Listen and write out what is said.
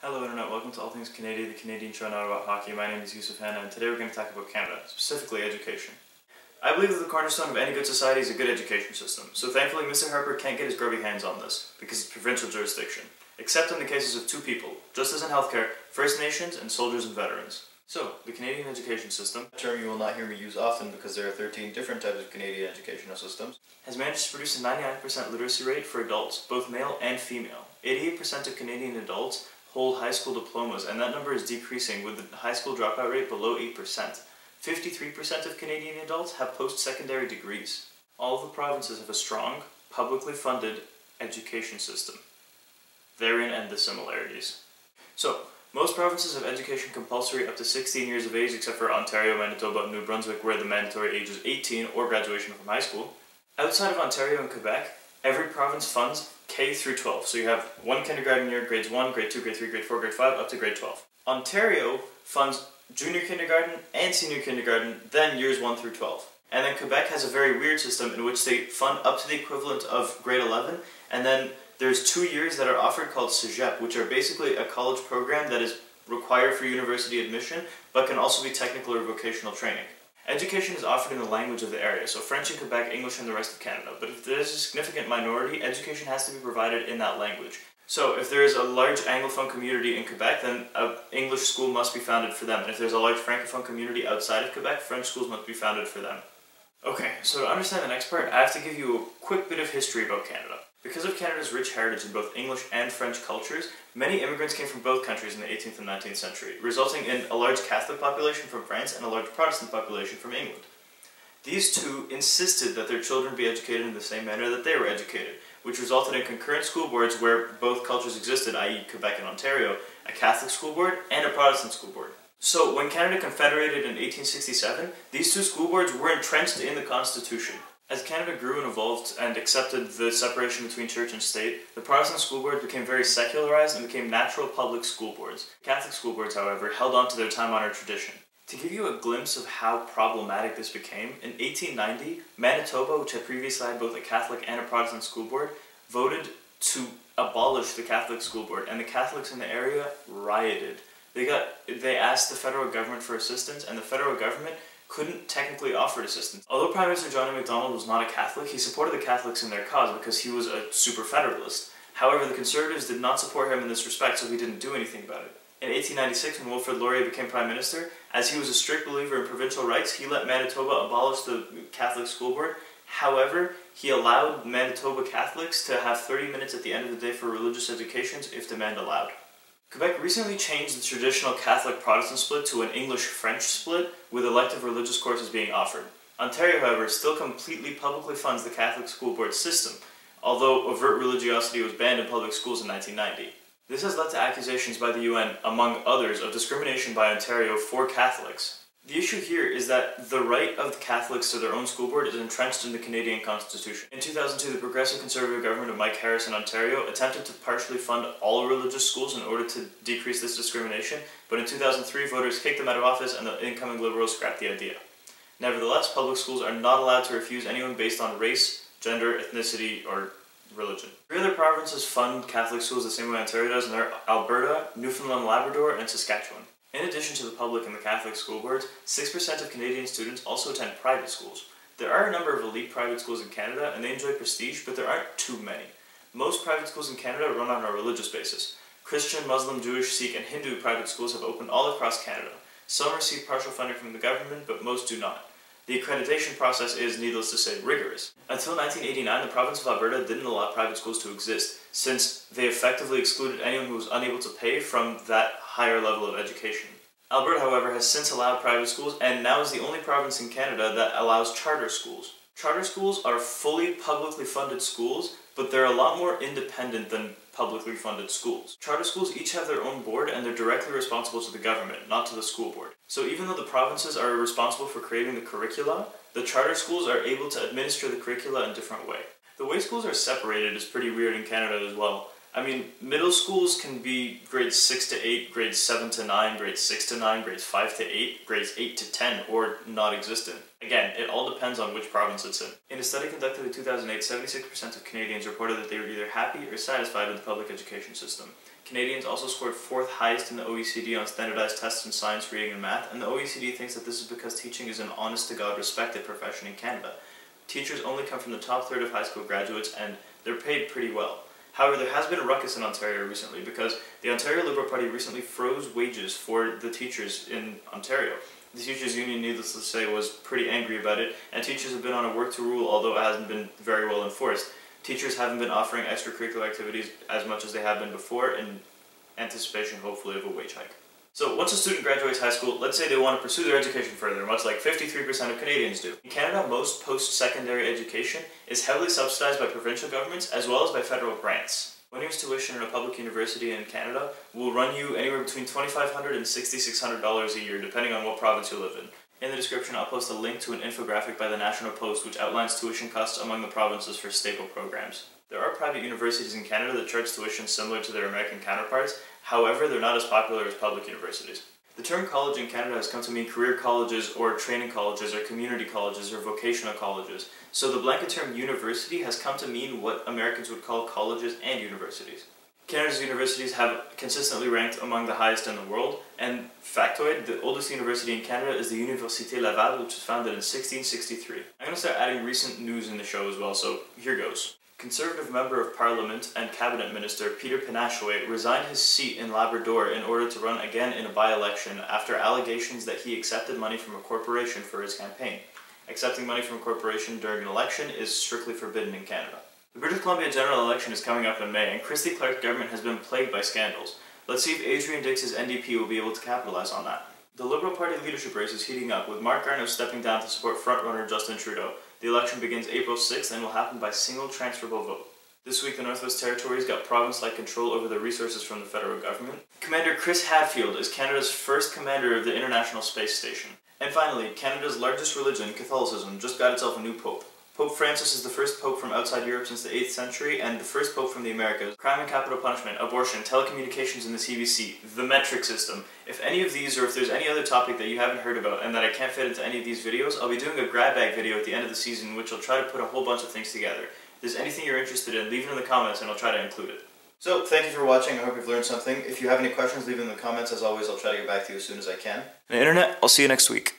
Hello Internet, welcome to All Things Canadia, the Canadian show not about hockey. My name is Yusuf Hanna, and today we're going to talk about Canada, specifically education. I believe that the cornerstone of any good society is a good education system, so thankfully Mr. Harper can't get his grubby hands on this, because it's provincial jurisdiction, except in the cases of two people, just as in healthcare, First Nations and soldiers and veterans. So, the Canadian education system, a term you will not hear me use often because there are 13 different types of Canadian educational systems, has managed to produce a 99% literacy rate for adults, both male and female. 88% of Canadian adults hold high school diplomas, and that number is decreasing with the high school dropout rate below 8%. 53% of Canadian adults have post-secondary degrees. All of the provinces have a strong, publicly funded education system. Therein end the similarities. So, most provinces have education compulsory up to 16 years of age, except for Ontario, Manitoba, and New Brunswick, where the mandatory age is 18 or graduation from high school. Outside of Ontario and Quebec, every province funds K through 12. So you have one kindergarten year, grades 1, grade 2, grade 3, grade 4, grade 5, up to grade 12. Ontario funds junior kindergarten and senior kindergarten, then years 1 through 12. And then Quebec has a very weird system in which they fund up to the equivalent of grade 11, and then there's 2 years that are offered called cégep, which are basically a college program that is required for university admission, but can also be technical or vocational training. Education is offered in the language of the area, so French in Quebec, English in the rest of Canada. But if there is a significant minority, education has to be provided in that language. So if there is a large Anglophone community in Quebec, then an English school must be founded for them. And if there's a large Francophone community outside of Quebec, French schools must be founded for them. Okay, so to understand the next part, I have to give you a quick bit of history about Canada. Because of Canada's rich heritage in both English and French cultures, many immigrants came from both countries in the 18th and 19th century, resulting in a large Catholic population from France and a large Protestant population from England. These two insisted that their children be educated in the same manner that they were educated, which resulted in concurrent school boards where both cultures existed, i.e. Quebec and Ontario, a Catholic school board and a Protestant school board. So when Canada confederated in 1867, these two school boards were entrenched in the Constitution. As Canada grew and evolved and accepted the separation between church and state, the Protestant school boards became very secularized and became natural public school boards. Catholic school boards, however, held on to their time-honored tradition. To give you a glimpse of how problematic this became, in 1890, Manitoba, which had previously had both a Catholic and a Protestant school board, voted to abolish the Catholic school board, and the Catholics in the area rioted. They asked the federal government for assistance, and the federal government couldn't technically offer assistance. Although Prime Minister John A. Macdonald was not a Catholic, he supported the Catholics in their cause because he was a super federalist. However, the Conservatives did not support him in this respect, so he didn't do anything about it. In 1896, when Wilfrid Laurier became Prime Minister, as he was a strict believer in provincial rights, he let Manitoba abolish the Catholic school board. However, he allowed Manitoba Catholics to have 30 minutes at the end of the day for religious educations if demand allowed. Quebec recently changed the traditional Catholic-Protestant split to an English-French split, with elective religious courses being offered. Ontario, however, still completely publicly funds the Catholic school board system, although overt religiosity was banned in public schools in 1990. This has led to accusations by the UN, among others, of discrimination by Ontario for Catholics. The issue here is that the right of the Catholics to their own school board is entrenched in the Canadian Constitution. In 2002, the Progressive Conservative government of Mike Harris in Ontario attempted to partially fund all religious schools in order to decrease this discrimination, but in 2003, voters kicked them out of office and the incoming Liberals scrapped the idea. Nevertheless, public schools are not allowed to refuse anyone based on race, gender, ethnicity, or religion. 3 other provinces fund Catholic schools the same way Ontario does, and they're Alberta, Newfoundland, Labrador, and Saskatchewan. In addition to the public and the Catholic school boards, 6% of Canadian students also attend private schools. There are a number of elite private schools in Canada, and they enjoy prestige, but there aren't too many. Most private schools in Canada run on a religious basis. Christian, Muslim, Jewish, Sikh, and Hindu private schools have opened all across Canada. Some receive partial funding from the government, but most do not. The accreditation process is, needless to say, rigorous. Until 1989, the province of Alberta didn't allow private schools to exist, since they effectively excluded anyone who was unable to pay from that higher level of education. Alberta, however, has since allowed private schools, and now is the only province in Canada that allows charter schools. Charter schools are fully publicly funded schools, but they're a lot more independent than publicly funded schools. Charter schools each have their own board, and they're directly responsible to the government, not to the school board. So even though the provinces are responsible for creating the curricula, the charter schools are able to administer the curricula in a different way. The way schools are separated is pretty weird in Canada as well. I mean, middle schools can be grades 6 to 8, grades 7 to 9, grades 6 to 9, grades 5 to 8, grades 8 to 10, or non-existent. Again, it all depends on which province it's in. In a study conducted in 2008, 76% of Canadians reported that they were either happy or satisfied with the public education system. Canadians also scored 4th highest in the OECD on standardized tests in science, reading, and math, and the OECD thinks that this is because teaching is an honest-to-God respected profession in Canada. Teachers only come from the top third of high school graduates, and they're paid pretty well. However, there has been a ruckus in Ontario recently because the Ontario Liberal Party recently froze wages for the teachers in Ontario. The teachers' union, needless to say, was pretty angry about it, and teachers have been on a work to rule, although it hasn't been very well enforced. Teachers haven't been offering extracurricular activities as much as they have been before in anticipation, hopefully, of a wage hike. So once a student graduates high school, let's say they want to pursue their education further, much like 53% of Canadians do. In Canada, most post-secondary education is heavily subsidized by provincial governments as well as by federal grants. 1 year's tuition in a public university in Canada will run you anywhere between $2,500 and $6,600 a year, depending on what province you live in. In the description, I'll post a link to an infographic by the National Post which outlines tuition costs among the provinces for staple programs. There are private universities in Canada that charge tuition similar to their American counterparts, however, they're not as popular as public universities. The term college in Canada has come to mean career colleges or training colleges or community colleges or vocational colleges, so the blanket term university has come to mean what Americans would call colleges and universities. Canada's universities have consistently ranked among the highest in the world, and factoid, the oldest university in Canada is the Université Laval, which was founded in 1663. I'm going to start adding recent news in the show as well, so here goes. Conservative Member of Parliament and Cabinet Minister Peter Pinachouet resigned his seat in Labrador in order to run again in a by-election after allegations that he accepted money from a corporation for his campaign. Accepting money from a corporation during an election is strictly forbidden in Canada. The British Columbia general election is coming up in May, and Christy Clark's government has been plagued by scandals. Let's see if Adrian Dix's NDP will be able to capitalize on that. The Liberal Party leadership race is heating up, with Mark Garneau stepping down to support frontrunner Justin Trudeau. The election begins April 6th and will happen by single transferable vote. This week, the Northwest Territories got province-like control over the resources from the federal government. Commander Chris Hadfield is Canada's first commander of the International Space Station. And finally, Canada's largest religion, Catholicism, just got itself a new pope. Pope Francis is the first pope from outside Europe since the 8th century and the first pope from the Americas. Crime and capital punishment, abortion, telecommunications in the CBC, the metric system. If any of these, or if there's any other topic that you haven't heard about and that I can't fit into any of these videos, I'll be doing a grab bag video at the end of the season which will try to put a whole bunch of things together. If there's anything you're interested in, leave it in the comments and I'll try to include it. So, thank you for watching, I hope you've learned something. If you have any questions, leave them in the comments. As always, I'll try to get back to you as soon as I can. The Internet, I'll see you next week.